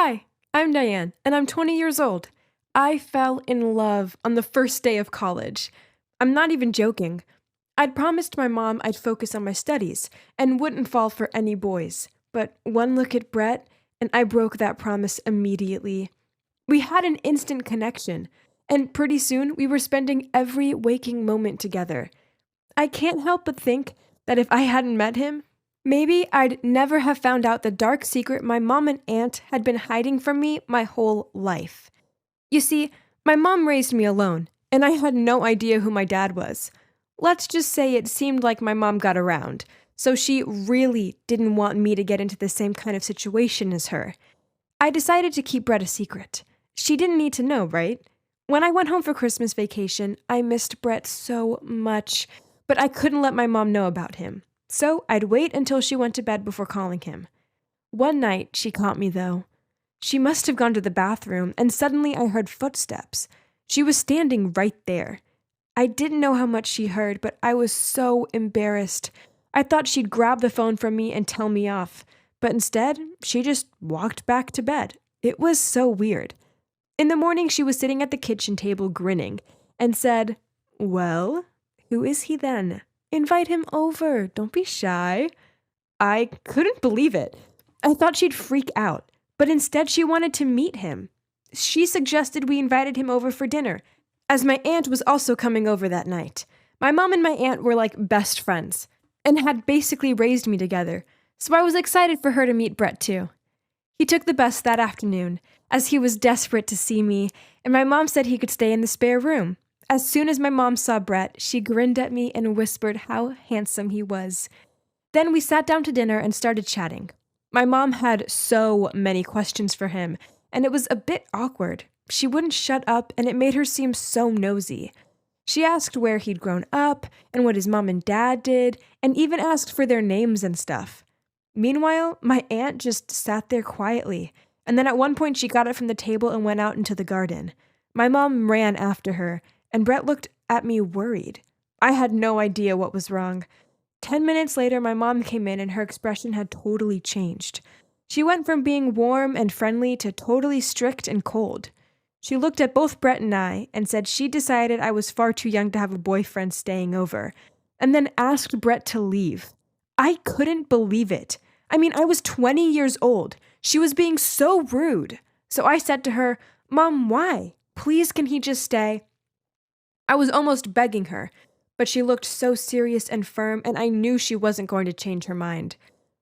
Hi, I'm Diane, and I'm 20 years old. I fell in love on the first day of college. I'm not even joking. I'd promised my mom I'd focus on my studies and wouldn't fall for any boys. But one look at Brett, and I broke that promise immediately. We had an instant connection, and pretty soon we were spending every waking moment together. I can't help but think that if I hadn't met him, maybe I'd never have found out the dark secret my mom and aunt had been hiding from me my whole life. You see, my mom raised me alone, and I had no idea who my dad was. Let's just say it seemed like my mom got around, so she really didn't want me to get into the same kind of situation as her. I decided to keep Brett a secret. She didn't need to know, right? When I went home for Christmas vacation, I missed Brett so much, but I couldn't let my mom know about him. So I'd wait until she went to bed before calling him. One night, she caught me, though. She must have gone to the bathroom, and suddenly I heard footsteps. She was standing right there. I didn't know how much she heard, but I was so embarrassed. I thought she'd grab the phone from me and tell me off, but instead, she just walked back to bed. It was so weird. In the morning, she was sitting at the kitchen table grinning and said, "Well, who is he then? Invite him over. Don't be shy." I couldn't believe it. I thought she'd freak out, but instead she wanted to meet him. She suggested we invited him over for dinner, as my aunt was also coming over that night. My mom and my aunt were like best friends, and had basically raised me together, so I was excited for her to meet Brett too. He took the bus that afternoon, as he was desperate to see me, and my mom said he could stay in the spare room. As soon as my mom saw Brett, she grinned at me and whispered how handsome he was. Then we sat down to dinner and started chatting. My mom had so many questions for him, and it was a bit awkward. She wouldn't shut up, and it made her seem so nosy. She asked where he'd grown up, and what his mom and dad did, and even asked for their names and stuff. Meanwhile, my aunt just sat there quietly, and then at one point she got up from the table and went out into the garden. My mom ran after her, and Brett looked at me worried. I had no idea what was wrong. 10 minutes later, my mom came in and her expression had totally changed. She went from being warm and friendly to totally strict and cold. She looked at both Brett and I and said she decided I was far too young to have a boyfriend staying over, and then asked Brett to leave. I couldn't believe it. I mean, I was 20 years old. She was being so rude. So I said to her, "Mom, why? Please, can he just stay?" I was almost begging her, but she looked so serious and firm, and I knew she wasn't going to change her mind.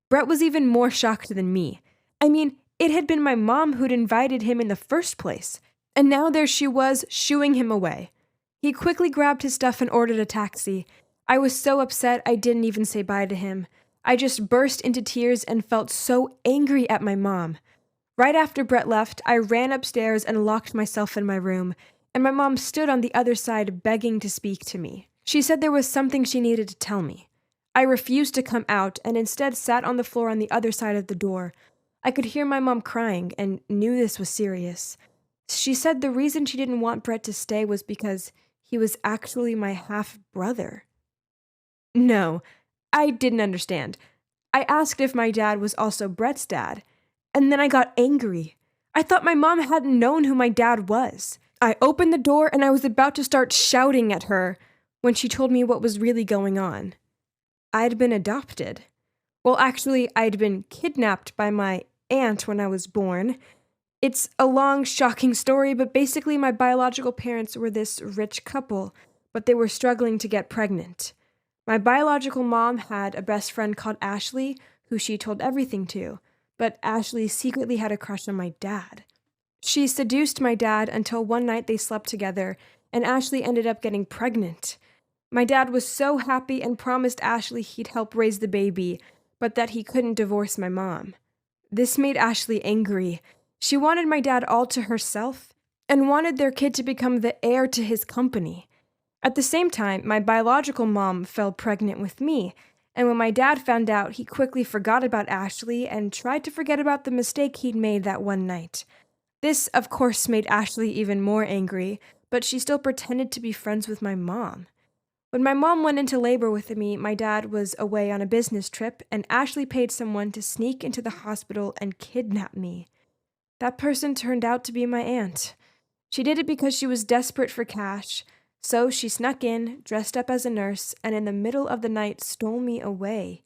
Brett was even more shocked than me. I mean, it had been my mom who'd invited him in the first place, and now there she was, shooing him away. He quickly grabbed his stuff and ordered a taxi. I was so upset I didn't even say bye to him. I just burst into tears and felt so angry at my mom. Right after Brett left, I ran upstairs and locked myself in my room, and my mom stood on the other side begging to speak to me. She said there was something she needed to tell me. I refused to come out and instead sat on the floor on the other side of the door. I could hear my mom crying and knew this was serious. She said the reason she didn't want Brett to stay was because he was actually my half-brother. No, I didn't understand. I asked if my dad was also Brett's dad, and then I got angry. I thought my mom hadn't known who my dad was. I opened the door and I was about to start shouting at her when she told me what was really going on. I'd been adopted. Well, actually, I'd been kidnapped by my aunt when I was born. It's a long, shocking story, but basically my biological parents were this rich couple, but they were struggling to get pregnant. My biological mom had a best friend called Ashley, who she told everything to, but Ashley secretly had a crush on my dad. She seduced my dad until one night they slept together, and Ashley ended up getting pregnant. My dad was so happy and promised Ashley he'd help raise the baby, but that he couldn't divorce my mom. This made Ashley angry. She wanted my dad all to herself, and wanted their kid to become the heir to his company. At the same time, my biological mom fell pregnant with me, and when my dad found out, he quickly forgot about Ashley and tried to forget about the mistake he'd made that one night. This, of course, made Ashley even more angry, but she still pretended to be friends with my mom. When my mom went into labor with me, my dad was away on a business trip, and Ashley paid someone to sneak into the hospital and kidnap me. That person turned out to be my aunt. She did it because she was desperate for cash, so she snuck in, dressed up as a nurse, and in the middle of the night stole me away.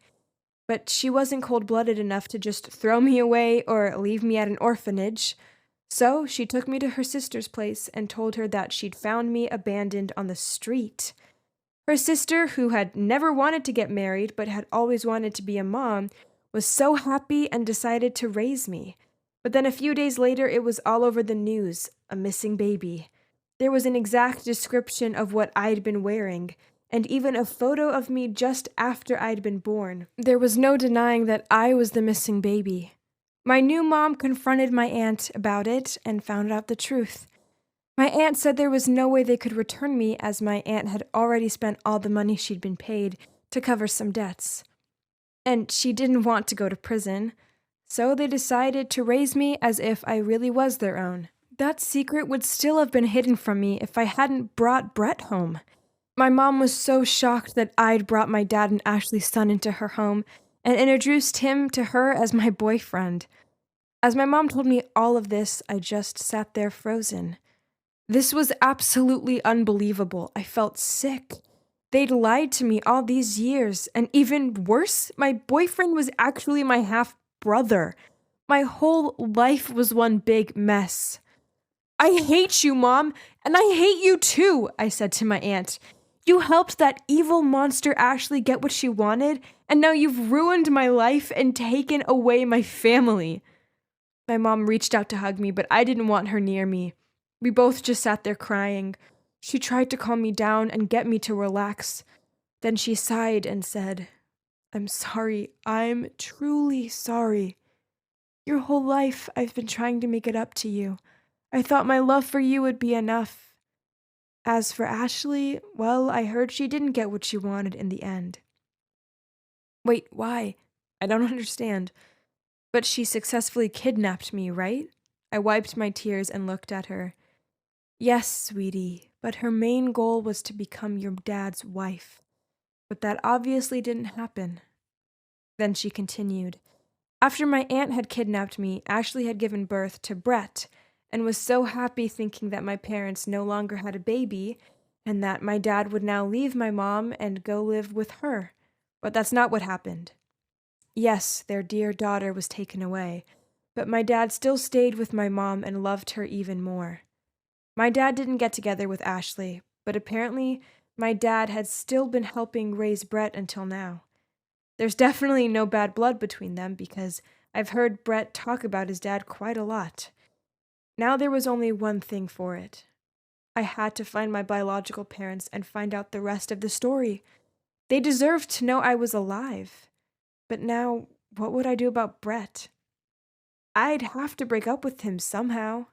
But she wasn't cold-blooded enough to just throw me away or leave me at an orphanage. So she took me to her sister's place and told her that she'd found me abandoned on the street. Her sister, who had never wanted to get married but had always wanted to be a mom, was so happy and decided to raise me. But then a few days later, it was all over the news, a missing baby. There was an exact description of what I'd been wearing, and even a photo of me just after I'd been born. There was no denying that I was the missing baby. My new mom confronted my aunt about it and found out the truth. My aunt said there was no way they could return me as my aunt had already spent all the money she'd been paid to cover some debts. And she didn't want to go to prison, so they decided to raise me as if I really was their own. That secret would still have been hidden from me if I hadn't brought Brett home. My mom was so shocked that I'd brought my dad and Ashley's son into her home and introduced him to her as my boyfriend. As my mom told me all of this, I just sat there frozen. This was absolutely unbelievable. I felt sick. They'd lied to me all these years, and even worse, my boyfriend was actually my half-brother. My whole life was one big mess. "I hate you, Mom, and I hate you too," I said to my aunt. "You helped that evil monster Ashley get what she wanted, and now you've ruined my life and taken away my family." My mom reached out to hug me, but I didn't want her near me. We both just sat there crying. She tried to calm me down and get me to relax. Then she sighed and said, "I'm sorry. I'm truly sorry. Your whole life I've been trying to make it up to you. I thought my love for you would be enough. As for Ashley, well, I heard she didn't get what she wanted in the end." "Wait, why? I don't understand." "But she successfully kidnapped me, right?" I wiped my tears and looked at her. "Yes, sweetie, but her main goal was to become your dad's wife. But that obviously didn't happen." Then she continued. "After my aunt had kidnapped me, Ashley had given birth to Brett, and was so happy thinking that my parents no longer had a baby, and that my dad would now leave my mom and go live with her. But that's not what happened. Yes, their dear daughter was taken away, but my dad still stayed with my mom and loved her even more. My dad didn't get together with Ashley, but apparently my dad had still been helping raise Brett until now. There's definitely no bad blood between them because I've heard Brett talk about his dad quite a lot. Now there was only one thing for it. I had to find my biological parents and find out the rest of the story. They deserved to know I was alive. But now, what would I do about Brett? I'd have to break up with him somehow.